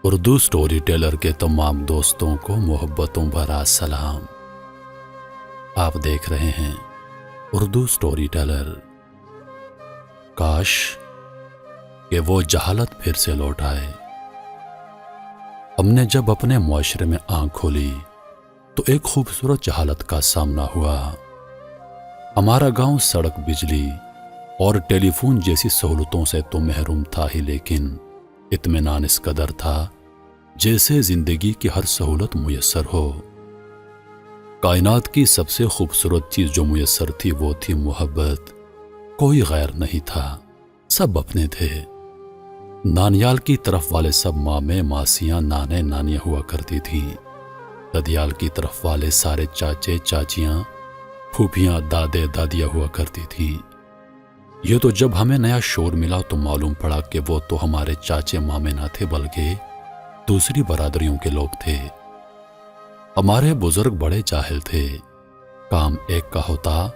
Urdu story tailor کے تمام دوستوں کو محبتوں بھرا سلام۔ آپ دیکھ رہے ہیں اردو سٹوری ٹیلر۔ کاش کہ وہ جہالت پھر سے لوٹ آئے۔ ہم نے جب اپنے معاشرے میں آنکھ کھولی تو ایک خوبصورت جہالت کا سامنا ہوا۔ ہمارا گاؤں سڑک، بجلی اور ٹیلی فون جیسی سہولتوں سے تو محروم تھا ہی، لیکن اطمینان اس قدر تھا جیسے زندگی کی ہر سہولت میسر ہو۔ کائنات کی سب سے خوبصورت چیز جو میسر تھی وہ تھی محبت۔ کوئی غیر نہیں تھا، سب اپنے تھے۔ نانیال کی طرف والے سب مامے، ماسیاں، نانے، نانیاں ہوا کرتی تھیں۔ ددیال کی طرف والے سارے چاچے، چاچیاں، پھوپھیاں، دادے، دادیاں ہوا کرتی تھیں۔ یہ تو جب ہمیں نیا شور ملا تو معلوم پڑا کہ وہ تو ہمارے چاچے مامے نہ تھے بلکہ دوسری برادریوں کے لوگ تھے۔ ہمارے بزرگ بڑے جاہل تھے۔ کام ایک کا ہوتا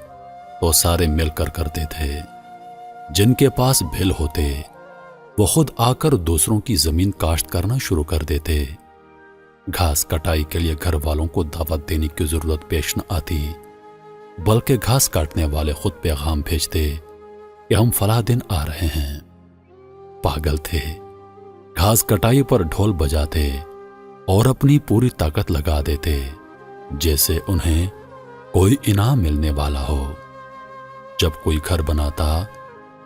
تو سارے مل کر کرتے تھے۔ جن کے پاس بھیل ہوتے وہ خود آ کر دوسروں کی زمین کاشت کرنا شروع کر دیتے۔ گھاس کٹائی کے لیے گھر والوں کو دعوت دینے کی ضرورت پیش نہ آتی، بلکہ گھاس کاٹنے والے خود پیغام بھیجتے کہ ہم فلاں دن آ رہے ہیں۔ پاگل تھے، گھاس کٹائی پر ڈھول بجاتے اور اپنی پوری طاقت لگا دیتے جیسے انہیں کوئی انعام ملنے والا ہو۔ جب کوئی گھر بناتا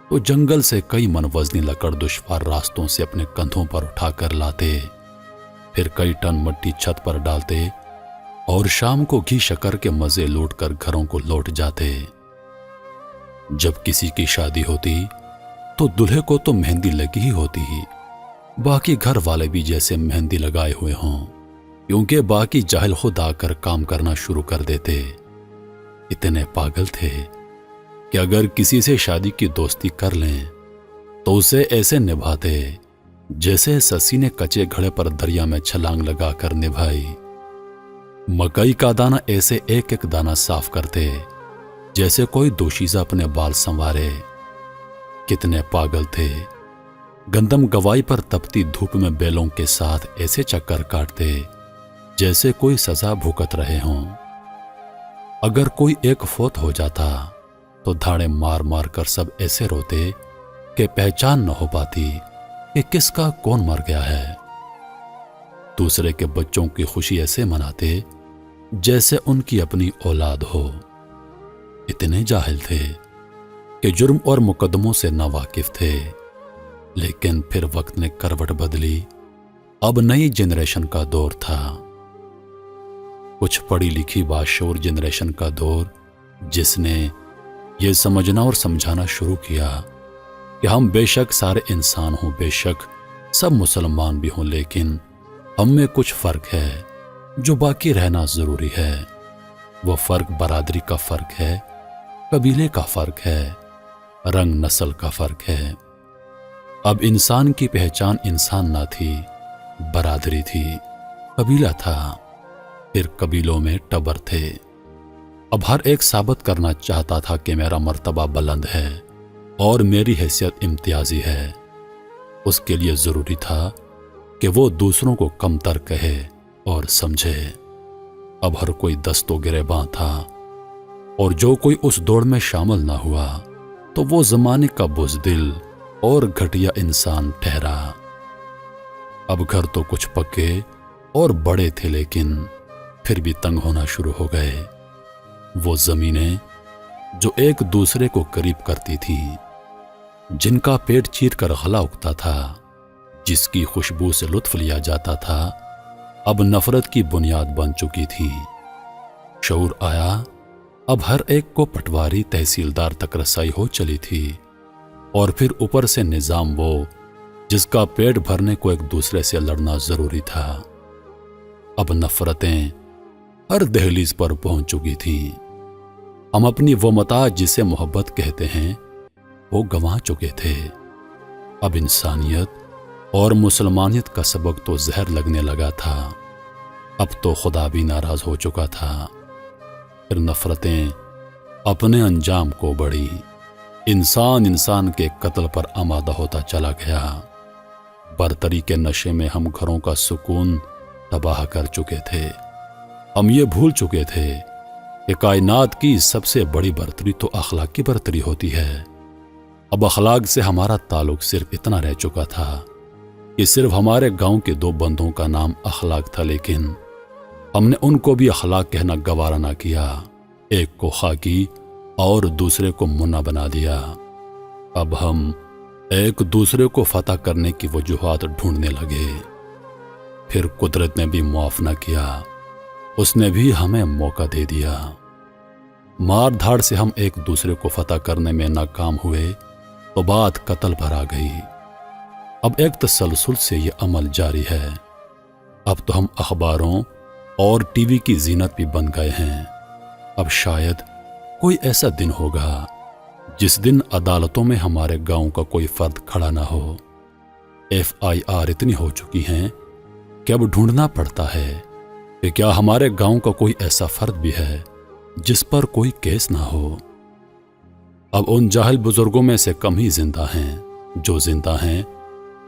تو جنگل سے کئی من وزنی لکڑ دشوار راستوں سے اپنے کندھوں پر اٹھا کر لاتے، پھر کئی ٹن مٹی چھت پر ڈالتے اور شام کو گھی شکر کے مزے لوٹ کر گھروں کو لوٹ جاتے۔ جب کسی کی شادی ہوتی تو دلہے کو تو مہندی لگی ہی ہوتی ہی، باقی گھر والے بھی جیسے مہندی لگائے ہوئے ہوں، کیونکہ باقی جاہل خود آ کر کام کرنا شروع کر دیتے۔ اتنے پاگل تھے کہ اگر کسی سے شادی کی دوستی کر لیں تو اسے ایسے نبھاتے جیسے سسی نے کچے گھڑے پر دریا میں چھلانگ لگا کر نبھائی۔ مکئی کا دانہ ایسے ایک ایک دانہ صاف کرتے جیسے کوئی دوشیزہ اپنے بال سنوارے۔ کتنے پاگل تھے، گندم گوائی پر تپتی دھوپ میں بیلوں کے ساتھ ایسے چکر کاٹتے جیسے کوئی سزا بھگت رہے ہوں۔ اگر کوئی ایک فوت ہو جاتا تو دھاڑے مار مار کر سب ایسے روتے کہ پہچان نہ ہو پاتی کہ کس کا کون مر گیا ہے۔ دوسرے کے بچوں کی خوشی ایسے مناتے جیسے ان کی اپنی اولاد ہو۔ اتنے جاہل تھے کہ جرم اور مقدموں سے ناواقف تھے، لیکن پھر وقت نے کروٹ بدلی۔ اب نئی جنریشن کا دور تھا، کچھ پڑھی لکھی باشعور جنریشن کا دور، جس نے یہ سمجھنا اور سمجھانا شروع کیا کہ ہم بے شک سارے انسان ہوں، بے شک سب مسلمان بھی ہوں، لیکن ہم میں کچھ فرق ہے جو باقی رہنا ضروری ہے۔ وہ فرق برادری کا فرق ہے، قبیلے کا فرق ہے، رنگ نسل کا فرق ہے۔ اب انسان کی پہچان انسان نہ تھی، برادری تھی، قبیلہ تھا، پھر قبیلوں میں ٹبر تھے۔ اب ہر ایک ثابت کرنا چاہتا تھا کہ میرا مرتبہ بلند ہے اور میری حیثیت امتیازی ہے۔ اس کے لیے ضروری تھا کہ وہ دوسروں کو کمتر کہے اور سمجھے۔ اب ہر کوئی دست و گریباں تھا، اور جو کوئی اس دوڑ میں شامل نہ ہوا تو وہ زمانے کا بزدل اور گھٹیا انسان ٹھہرا۔ اب گھر تو کچھ پکے اور بڑے تھے، لیکن پھر بھی تنگ ہونا شروع ہو گئے۔ وہ زمینیں جو ایک دوسرے کو قریب کرتی تھیں، جن کا پیٹ چیر کر غلہ اگتا تھا، جس کی خوشبو سے لطف لیا جاتا تھا، اب نفرت کی بنیاد بن چکی تھی۔ شعور آیا، اب ہر ایک کو پٹواری تحصیلدار تک رسائی ہو چلی تھی، اور پھر اوپر سے نظام وہ جس کا پیٹ بھرنے کو ایک دوسرے سے لڑنا ضروری تھا۔ اب نفرتیں ہر دہلیز پر پہنچ چکی تھیں۔ ہم اپنی وہ متاع جسے محبت کہتے ہیں وہ گنوا چکے تھے۔ اب انسانیت اور مسلمانیت کا سبق تو زہر لگنے لگا تھا، اب تو خدا بھی ناراض ہو چکا تھا۔ پھر نفرتیں اپنے انجام کو بڑھی، انسان کے قتل پر آمادہ ہوتا چلا گیا۔ برتری کے نشے میں ہم گھروں کا سکون تباہ کر چکے تھے۔ ہم یہ بھول چکے تھے کہ کائنات کی سب سے بڑی برتری تو اخلاق کی برتری ہوتی ہے۔ اب اخلاق سے ہمارا تعلق صرف اتنا رہ چکا تھا کہ صرف ہمارے گاؤں کے 2 بندوں کا نام اخلاق تھا، لیکن ہم نے ان کو بھی اخلاق کہنا گوارا نہ کیا۔ ایک کو خاکی اور دوسرے کو منا بنا دیا۔ اب ہم ایک دوسرے کو فتح کرنے کی وجوہات ڈھونڈنے لگے۔ پھر قدرت نے بھی معاف نہ کیا، اس نے بھی ہمیں موقع دے دیا۔ مار دھاڑ سے ہم ایک دوسرے کو فتح کرنے میں ناکام ہوئے تو بات قتل پر آ گئی۔ اب ایک تسلسل سے یہ عمل جاری ہے۔ اب تو ہم اخباروں اور ٹی وی کی زینت بھی بن گئے ہیں۔ اب شاید کوئی ایسا دن ہوگا جس دن عدالتوں میں ہمارے گاؤں کا کوئی فرد کھڑا نہ ہو۔ FIR اتنی ہو چکی ہیں کہ اب ڈھونڈنا پڑتا ہے کہ کیا ہمارے گاؤں کا کوئی ایسا فرد بھی ہے جس پر کوئی کیس نہ ہو۔ اب ان جاہل بزرگوں میں سے کم ہی زندہ ہیں۔ جو زندہ ہیں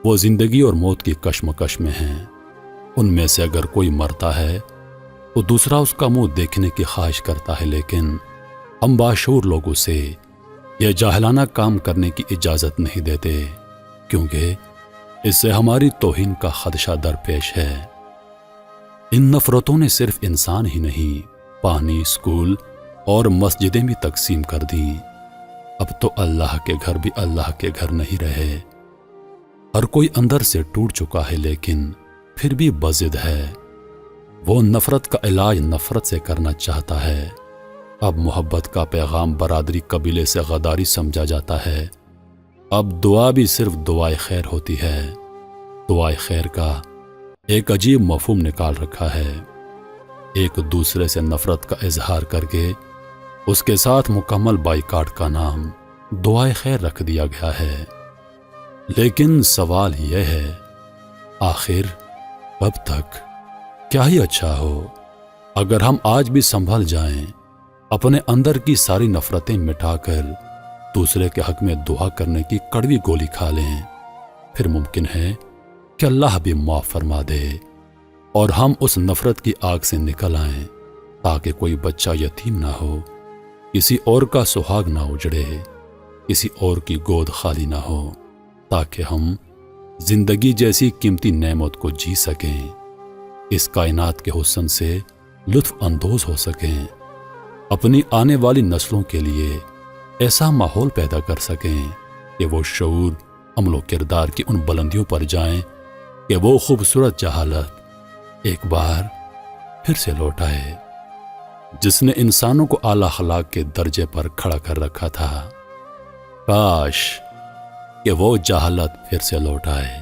وہ زندگی اور موت کی کشمکش میں ہیں۔ ان میں سے اگر کوئی مرتا ہے تو دوسرا اس کا منہ دیکھنے کی خواہش کرتا ہے، لیکن ہم باشعور لوگوں سے یہ جاہلانہ کام کرنے کی اجازت نہیں دیتے، کیونکہ اس سے ہماری توہین کا خدشہ درپیش ہے۔ ان نفرتوں نے صرف انسان ہی نہیں، پانی، اسکول اور مسجدیں بھی تقسیم کر دیں۔ اب تو اللہ کے گھر بھی اللہ کے گھر نہیں رہے۔ ہر کوئی اندر سے ٹوٹ چکا ہے، لیکن پھر بھی بضد ہے۔ وہ نفرت کا علاج نفرت سے کرنا چاہتا ہے۔ اب محبت کا پیغام برادری قبیلے سے غداری سمجھا جاتا ہے۔ اب دعا بھی صرف دعائے خیر ہوتی ہے۔ دعائے خیر کا ایک عجیب مفہوم نکال رکھا ہے۔ ایک دوسرے سے نفرت کا اظہار کر کے اس کے ساتھ مکمل بائیکاٹ کا نام دعائے خیر رکھ دیا گیا ہے۔ لیکن سوال یہ ہے، آخر کب تک؟ کیا ہی اچھا ہو اگر ہم آج بھی سنبھل جائیں، اپنے اندر کی ساری نفرتیں مٹا کر دوسرے کے حق میں دعا کرنے کی کڑوی گولی کھا لیں۔ پھر ممکن ہے کہ اللہ بھی معاف فرما دے اور ہم اس نفرت کی آگ سے نکل آئیں، تاکہ کوئی بچہ یتیم نہ ہو، کسی اور کا سہاگ نہ اجڑے، کسی اور کی گود خالی نہ ہو، تاکہ ہم زندگی جیسی قیمتی نعمت کو جی سکیں، اس کائنات کے حسن سے لطف اندوز ہو سکیں، اپنی آنے والی نسلوں کے لیے ایسا ماحول پیدا کر سکیں کہ وہ شعور، عمل و کردار کی ان بلندیوں پر جائیں کہ وہ خوبصورت جہالت ایک بار پھر سے لوٹ آئے، جس نے انسانوں کو اعلیٰ اخلاق کے درجے پر کھڑا کر رکھا تھا۔ کاش کہ وہ جہالت پھر سے لوٹ آئے۔